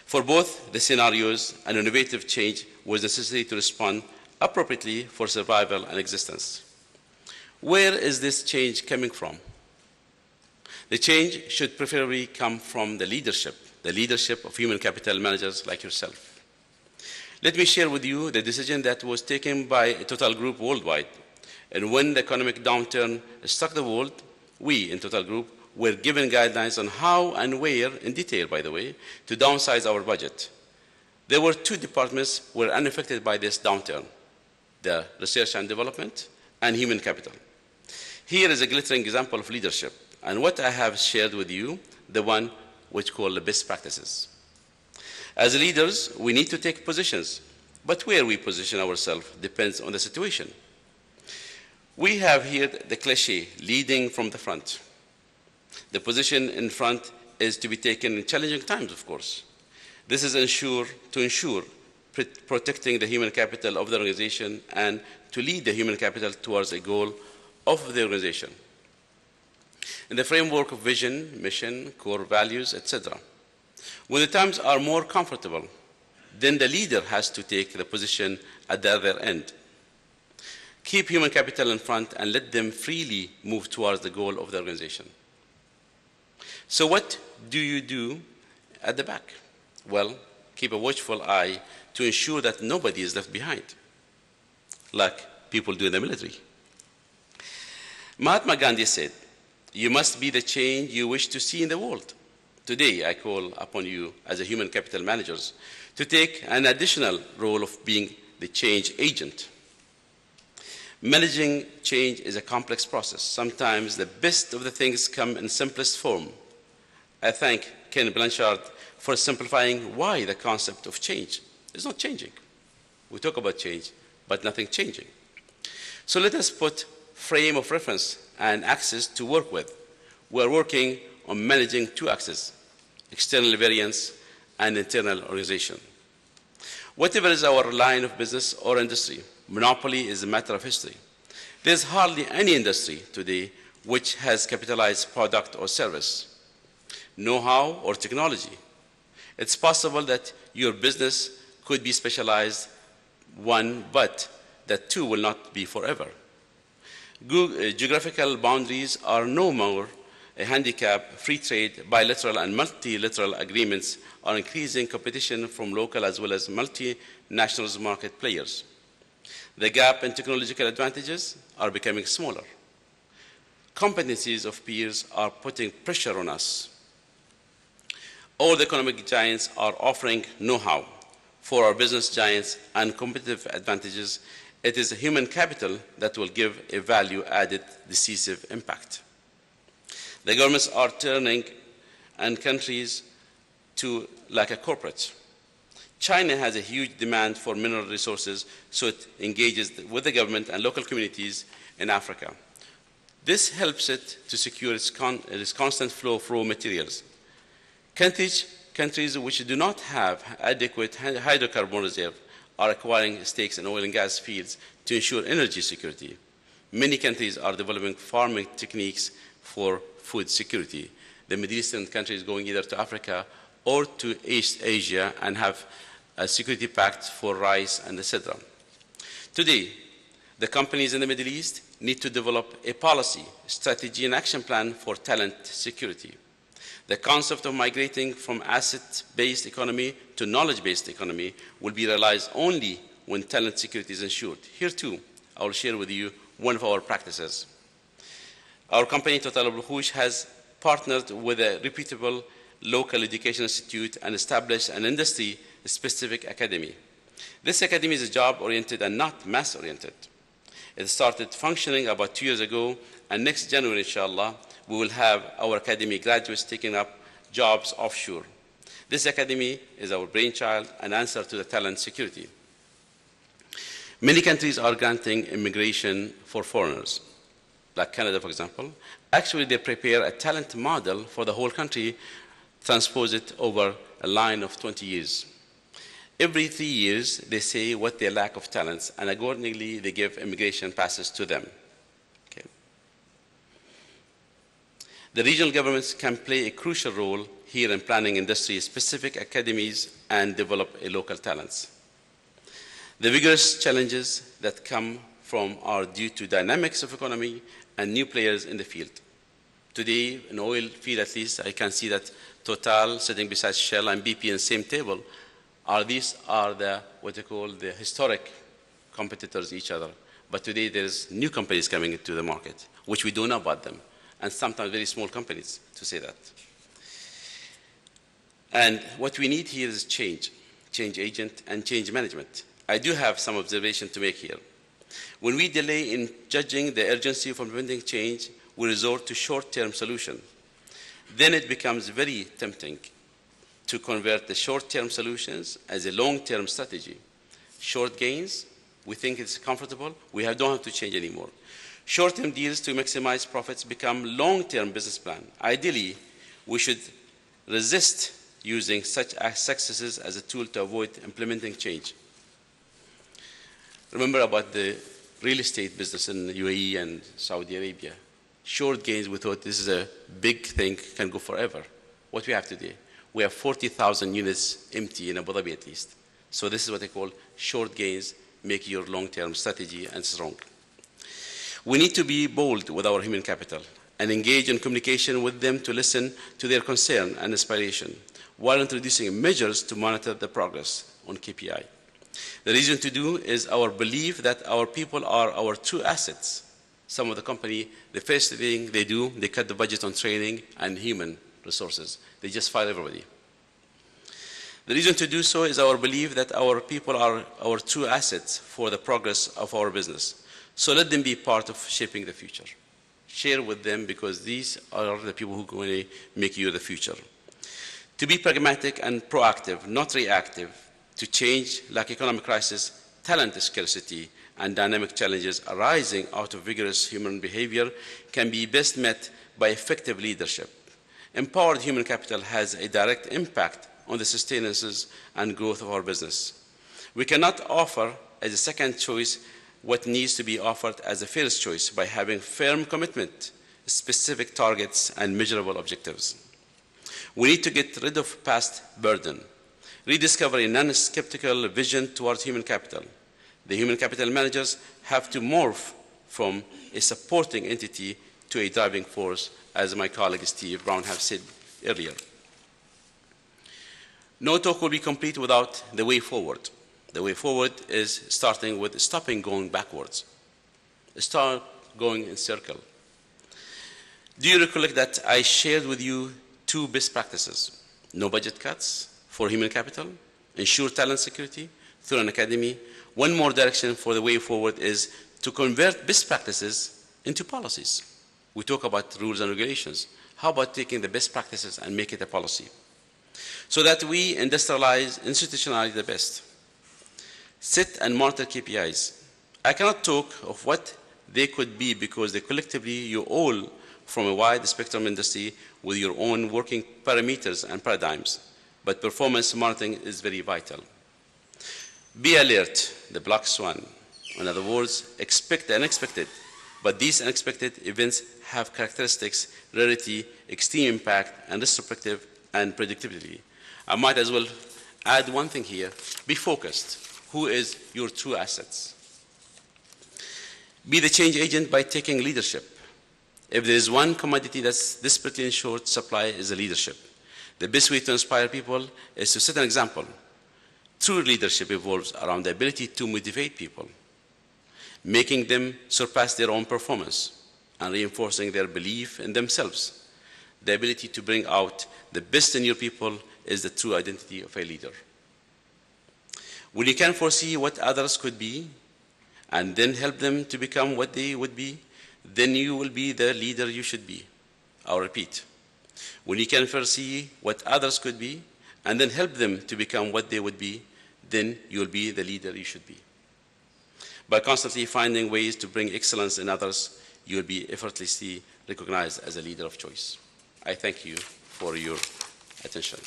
For both the scenarios, an innovative change was necessary to respond appropriately for survival and existence. Where is this change coming from? The change should preferably come from the leadership of human capital managers like yourself. Let me share with you the decision that was taken by Total Group worldwide. And when the economic downturn struck the world, we in Total Group were given guidelines on how and where, in detail by the way, to downsize our budget. There were two departments were unaffected by this downturn: the research and development and human capital. Here is a glittering example of leadership, and what I have shared with you, the one which called the best practices. As leaders, we need to take positions, but where we position ourselves depends on the situation. We have here the cliché, leading from the front. The position in front is to be taken in challenging times, of course. This is to ensure protecting the human capital of the organization and to lead the human capital towards a goal of the organization in the framework of vision, mission, core values, etc. When the times are more comfortable, then the leader has to take the position at the other end. Keep human capital in front and let them freely move towards the goal of the organization. So what do you do at the back? Well, keep a watchful eye to ensure that nobody is left behind, like people do in the military. Mahatma Gandhi said, "You must be the change you wish to see in the world." Today, I call upon you as a human capital managers to take an additional role of being the change agent. Managing change is a complex process. Sometimes the best of the things come in simplest form. I thank Ken Blanchard for simplifying why the concept of change is not changing. We talk about change, but nothing changing. So let us put frame of reference and axis to work with. We're working on managing two axes: external variance and internal organization. Whatever is our line of business or industry, monopoly is a matter of history. There's hardly any industry today which has capitalized product or service, know-how or technology. It's possible that your business could be specialized one, but that too will not be forever. Geographical boundaries are no more a handicap. Free trade, bilateral and multilateral agreements are increasing competition from local as well as multinational market players. The gap in technological advantages are becoming smaller. Competencies of peers are putting pressure on us. All the economic giants are offering know-how. For our business giants and competitive advantages, it is human capital that will give a value-added decisive impact. The governments are turning and countries to like a corporate. China has a huge demand for mineral resources, so it engages with the government and local communities in Africa. This helps it to secure its constant flow of raw materials. Countries which do not have adequate hydrocarbon reserve are acquiring stakes in oil and gas fields to ensure energy security. Many countries are developing farming techniques for food security. The Middle Eastern countries going either to Africa or to East Asia and have a security pact for rice and etc. Today, the companies in the Middle East need to develop a policy, strategy, and action plan for talent security. The concept of migrating from asset-based economy to knowledge-based economy will be realized only when talent security is ensured. Here too, I will share with you one of our practices. Our company, Total Bukhoosh, has partnered with a reputable local education institute and established an industry-specific academy. This academy is job-oriented and not mass-oriented. It started functioning about 2 years ago, and next January, inshallah, we will have our academy graduates taking up jobs offshore. This academy is our brainchild and answer to the talent security. Many countries are granting immigration for foreigners, like Canada, for example. Actually, they prepare a talent model for the whole country, transpose it over a line of 20 years. Every 3 years, they say what their lack of talents, and accordingly, they give immigration passes to them. Okay. The regional governments can play a crucial role here in planning industry specific academies and develop a local talents. The vigorous challenges that come from are due to dynamics of economy and new players in the field. Today, in oil field at least, I can see that Total sitting beside Shell and BP in the same table. These are the, what they call the historic competitors each other. But today there's new companies coming into the market, which we don't know about them, and sometimes very small companies to say that. And what we need here is change agent and change management. I do have some observation to make here. When we delay in judging the urgency of implementing change, we resort to short-term solution. Then it becomes very tempting to convert the short-term solutions as a long-term strategy. Short gains, we think it's comfortable, don't have to change anymore. Short-term deals to maximize profits become long-term business plan. Ideally, we should resist using such successes as a tool to avoid implementing change. Remember about the real estate business in UAE and Saudi Arabia. Short gains, we thought this is a big thing, can go forever. What we have today, we have 40,000 units empty in Abu Dhabi at least. So this is what they call short gains, make your long-term strategy and strong. We need to be bold with our human capital and engage in communication with them to listen to their concern and aspiration while introducing measures to monitor the progress on KPI. The reason to do is our belief that our people are our true assets. Some of the company, the first thing they do, they cut the budget on training and human resources. They just fire everybody. The reason to do so is our belief that our people are our true assets for the progress of our business. So let them be part of shaping the future. Share with them because these are the people who are going to make you the future. To be pragmatic and proactive, not reactive, to change like economic crisis, talent scarcity, and dynamic challenges arising out of vigorous human behavior can be best met by effective leadership. Empowered human capital has a direct impact on the sustenance and growth of our business. We cannot offer as a second choice what needs to be offered as a first choice by having firm commitment, specific targets, and measurable objectives. We need to get rid of past burden, rediscover a non-skeptical vision towards human capital. The human capital managers have to morph from a supporting entity to a driving force, as my colleague Steve Brown have said earlier. No talk will be complete without the way forward. The way forward is starting with stopping going backwards. Start going in circle. Do you recollect that I shared with you two best practices? No budget cuts for human capital, ensure talent security through an academy. One more direction for the way forward is to convert best practices into policies. We talk about rules and regulations. How about taking the best practices and make it a policy? So that we industrialize, institutionalize the best. Set and monitor KPIs. I cannot talk of what they could be because they collectively, you all from a wide spectrum industry with your own working parameters and paradigms. But performance monitoring is very vital. Be alert, the black swan. In other words, expect the unexpected. But these unexpected events have characteristics, rarity, extreme impact, and retrospective and predictability. I might as well add one thing here. Be focused. Who is your true assets? Be the change agent by taking leadership. If there is one commodity that's desperately in short supply, is the leadership. The best way to inspire people is to set an example. True leadership evolves around the ability to motivate people, making them surpass their own performance and reinforcing their belief in themselves. The ability to bring out the best in your people is the true identity of a leader. When you can foresee what others could be and then help them to become what they would be, then you will be the leader you should be. I'll repeat. When you can foresee what others could be and then help them to become what they would be, then you'll be the leader you should be. By constantly finding ways to bring excellence in others, you'll be effortlessly recognized as a leader of choice. I thank you for your attention.